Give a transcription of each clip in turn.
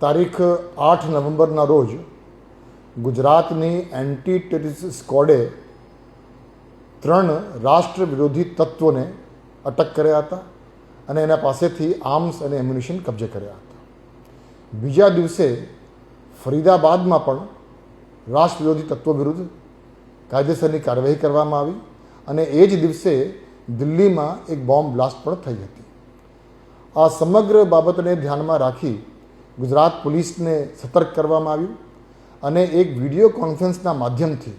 તારીખ 8 નવેમ્બરના રોજ ગુજરાતની એન્ટી ટેરરિસ્ટ સ્ક્વોડે 3 રાષ્ટ્ર વિરોધી તત્વોને અટક કર્યા હતા અને એના પાસેથી આર્મ્સ અને એમ્યુનિશન કબજે કર્યા હતા. બીજા દિવસે ફરીદાબાદમાં પણ રાષ્ટ્ર વિરોધી તત્વો વિરુદ્ધ કાયદેસરની કાર્યવાહી કરવામાં આવી અને એ જ દિવસે દિલ્હીમાં એક બોમ્બ બ્લાસ્ટ પણ થઈ હતી. આ સમગ્ર બાબતને ધ્યાનમાં રાખી ગુજરાત પોલીસને સતર્ક કરવામાં આવ્યું અને એક વિડીયો કોન્ફરન્સના માધ્યમથી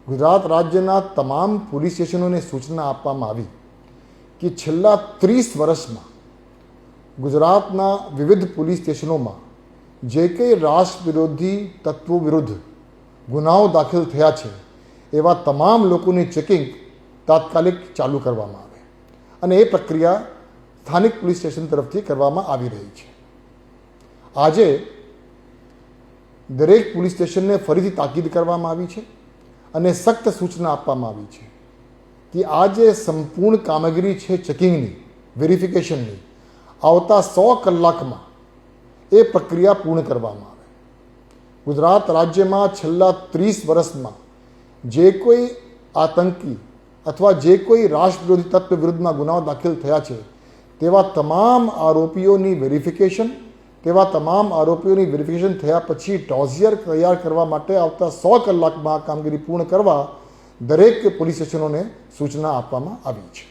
ગુજરાત રાજ્યના તમામ પોલીસ સ્ટેશનોને સૂચના આપવામાં આવી કે છેલ્લા 30 વર્ષમાં ગુજરાતના વિવિધ પોલીસ સ્ટેશનોમાં જે કંઈ રાષ્ટ્ર વિરોધી તત્વો વિરુદ્ધ ગુનાઓ દાખલ થયા છે એવા તમામ લોકોની ચેકિંગ તાત્કાલિક ચાલુ કરવામાં આવે અને એ પ્રક્રિયા સ્થાનિક પોલીસ સ્ટેશન તરફથી કરવામાં આવી રહી છે. આજે દરેક પોલીસ સ્ટેશનને ફરીથી તાકીદ કરવામાં આવી છે અને સખ્ત સૂચના આપવામાં આવી છે કે આ જે સંપૂર્ણ કામગીરી છે ચેકિંગની, વેરિફિકેશનની, આવતા 100 કલાકમાં એ પ્રક્રિયા પૂર્ણ કરવામાં આવે. ગુજરાત રાજ્યમાં છેલ્લા 30 વર્ષમાં જે કોઈ આતંકી અથવા જે કોઈ રાષ્ટ્ર વિરોધી તત્વ વિરુદ્ધમાં ગુનાઓ દાખલ થયા છે તેવા તમામ આરોપીઓની વેરિફિકેશન થયા પછી ડોઝિયર તૈયાર કરવા માટે આવતા 100 કલાકમાં આ કામગીરી પૂર્ણ કરવા દરેક પોલીસ સ્ટેશનોને સૂચના આપવામાં આવી છે.